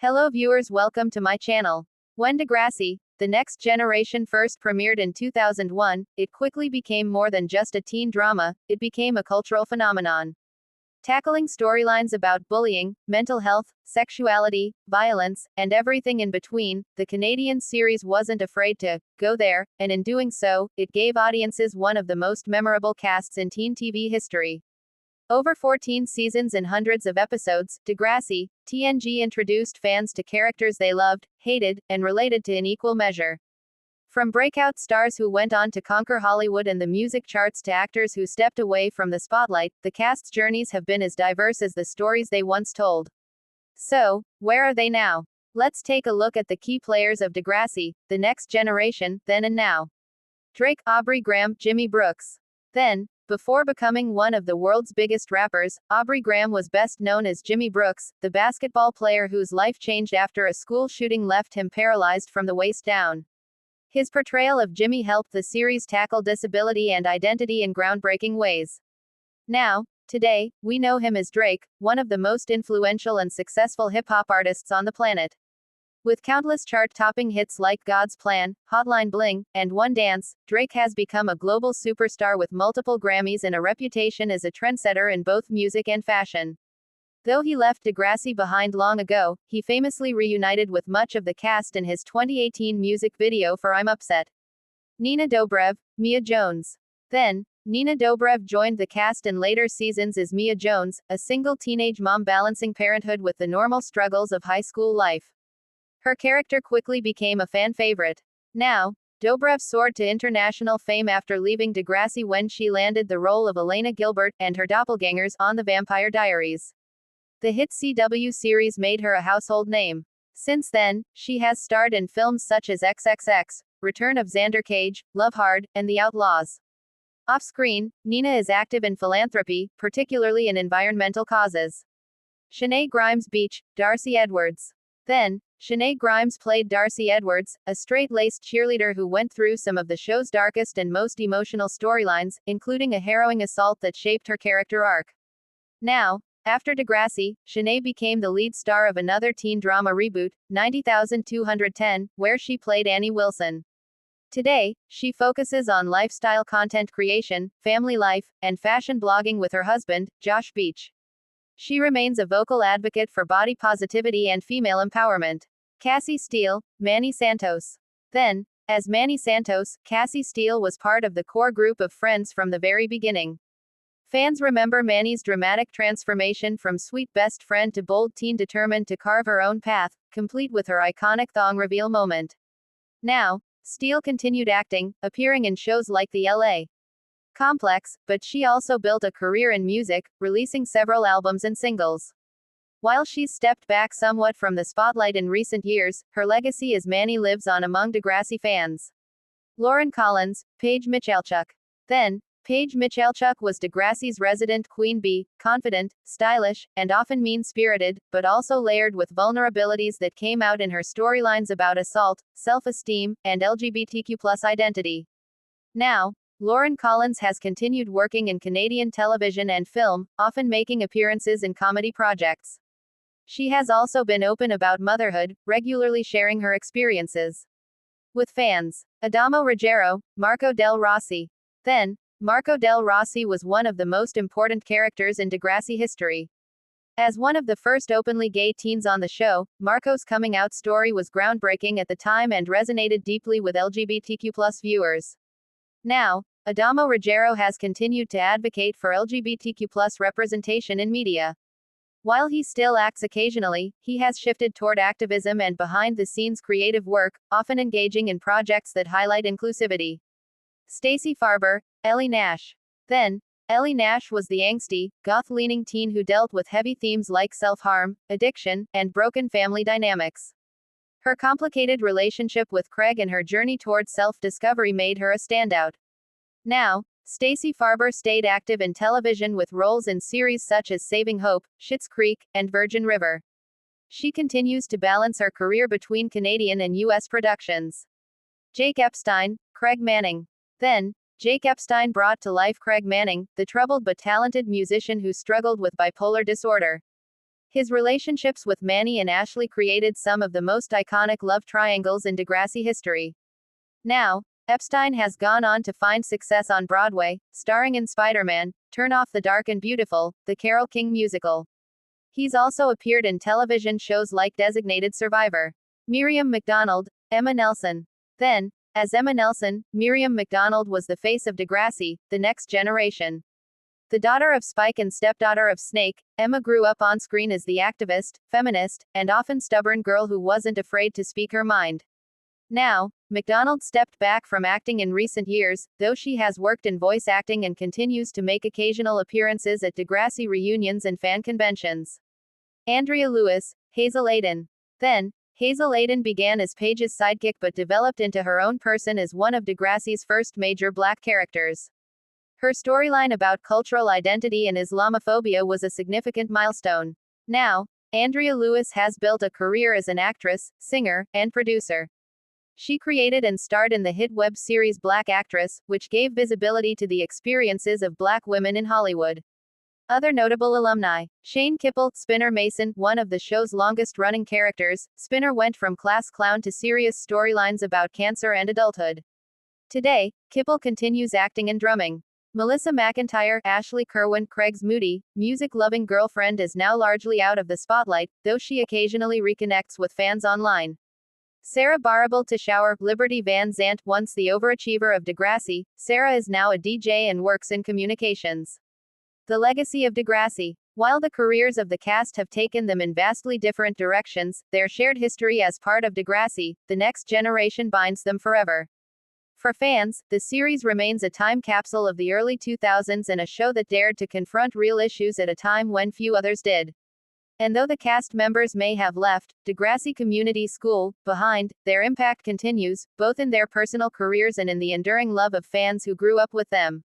Hello viewers, welcome to my channel. When Degrassi, The Next Generation first premiered in 2001, it quickly became more than just a teen drama, it became a cultural phenomenon. Tackling storylines about bullying, mental health, sexuality, violence, and everything in between, the Canadian series wasn't afraid to go there, and in doing so, it gave audiences one of the most memorable casts in teen TV history. Over 14 seasons and hundreds of episodes, Degrassi, TNG introduced fans to characters they loved, hated, and related to in equal measure. From breakout stars who went on to conquer Hollywood and the music charts to actors who stepped away from the spotlight, the cast's journeys have been as diverse as the stories they once told. So, where are they now? Let's take a look at the key players of Degrassi, The Next Generation, then and now. Drake, Aubrey Graham, Jimmy Brooks. Then, before becoming one of the world's biggest rappers, Aubrey Graham was best known as Jimmy Brooks, the basketball player whose life changed after a school shooting left him paralyzed from the waist down. His portrayal of Jimmy helped the series tackle disability and identity in groundbreaking ways. Now, today, we know him as Drake, one of the most influential and successful hip-hop artists on the planet. With countless chart-topping hits like God's Plan, Hotline Bling, and One Dance, Drake has become a global superstar with multiple Grammys and a reputation as a trendsetter in both music and fashion. Though he left Degrassi behind long ago, he famously reunited with much of the cast in his 2018 music video for I'm Upset. Nina Dobrev, Mia Jones. Then, Nina Dobrev joined the cast in later seasons as Mia Jones, a single teenage mom balancing parenthood with the normal struggles of high school life. Her character quickly became a fan favorite. Now, Dobrev soared to international fame after leaving Degrassi when she landed the role of Elena Gilbert, and her doppelgangers, on The Vampire Diaries. The hit CW series made her a household name. Since then, she has starred in films such as XXX, Return of Xander Cage, Love Hard, and The Outlaws. Off-screen, Nina is active in philanthropy, particularly in environmental causes. Shanae Grimes Beach, Darcy Edwards. Then, Shanae Grimes played Darcy Edwards, a straight-laced cheerleader who went through some of the show's darkest and most emotional storylines, including a harrowing assault that shaped her character arc. Now, after Degrassi, Shanae became the lead star of another teen drama reboot, 90,210, where she played Annie Wilson. Today, she focuses on lifestyle content creation, family life, and fashion blogging with her husband, Josh Beach. She remains a vocal advocate for body positivity and female empowerment. Cassie Steele, Manny Santos. Then, as Manny Santos, Cassie Steele was part of the core group of friends from the very beginning. Fans remember Manny's dramatic transformation from sweet best friend to bold teen determined to carve her own path, complete with her iconic thong reveal moment. Now, Steele continued acting, appearing in shows like the L.A. Complex, but she also built a career in music, releasing several albums and singles. While she's stepped back somewhat from the spotlight in recent years, her legacy as Manny lives on among Degrassi fans. Lauren Collins, Paige Michalchuk. Then, Paige Michalchuk was Degrassi's resident queen bee, confident, stylish, and often mean-spirited, but also layered with vulnerabilities that came out in her storylines about assault, self-esteem, and LGBTQ+ identity. Now, Lauren Collins has continued working in Canadian television and film, often making appearances in comedy projects. She has also been open about motherhood, regularly sharing her experiences with fans. Adamo Ruggiero, Marco Del Rossi. Then, Marco Del Rossi was one of the most important characters in Degrassi history. As one of the first openly gay teens on the show, Marco's coming-out story was groundbreaking at the time and resonated deeply with LGBTQ+ viewers. Now, Adamo Ruggiero has continued to advocate for LGBTQ+ representation in media. While he still acts occasionally, he has shifted toward activism and behind-the-scenes creative work, often engaging in projects that highlight inclusivity. Stacey Farber, Ellie Nash. Then, Ellie Nash was the angsty, goth-leaning teen who dealt with heavy themes like self-harm, addiction, and broken family dynamics. Her complicated relationship with Craig and her journey toward self-discovery made her a standout. Now, Stacey Farber stayed active in television with roles in series such as Saving Hope, Schitt's Creek, and Virgin River. She continues to balance her career between Canadian and U.S. productions. Jake Epstein, Craig Manning. Then, Jake Epstein brought to life Craig Manning, the troubled but talented musician who struggled with bipolar disorder. His relationships with Manny and Ashley created some of the most iconic love triangles in Degrassi history. Now, Epstein has gone on to find success on Broadway, starring in Spider-Man, Turn Off the Dark and Beautiful, the Carole King musical. He's also appeared in television shows like Designated Survivor. Miriam McDonald, Emma Nelson. Then, as Emma Nelson, Miriam McDonald was the face of Degrassi, The Next Generation. The daughter of Spike and stepdaughter of Snake, Emma grew up on screen as the activist, feminist, and often stubborn girl who wasn't afraid to speak her mind. Now, McDonald stepped back from acting in recent years, though she has worked in voice acting and continues to make occasional appearances at Degrassi reunions and fan conventions. Andrea Lewis, Hazel Aden. Then, Hazel Aden began as Paige's sidekick but developed into her own person as one of Degrassi's first major black characters. Her storyline about cultural identity and Islamophobia was a significant milestone. Now, Andrea Lewis has built a career as an actress, singer, and producer. She created and starred in the hit web series Black Actress, which gave visibility to the experiences of black women in Hollywood. Other notable alumni: Shane Kipple, Spinner Mason, one of the show's longest-running characters. Spinner went from class clown to serious storylines about cancer and adulthood. Today, Kipple continues acting and drumming. Melissa McIntyre, Ashley Kerwin, Craig's moody, music-loving girlfriend is now largely out of the spotlight, though she occasionally reconnects with fans online. Sarah Barable Tishour, Liberty Van Zant, once the overachiever of Degrassi, Sarah is now a DJ and works in communications. The legacy of Degrassi. While the careers of the cast have taken them in vastly different directions, their shared history as part of Degrassi, The Next Generation binds them forever. For fans, the series remains a time capsule of the early 2000s and a show that dared to confront real issues at a time when few others did. And though the cast members may have left Degrassi Community School behind, their impact continues, both in their personal careers and in the enduring love of fans who grew up with them.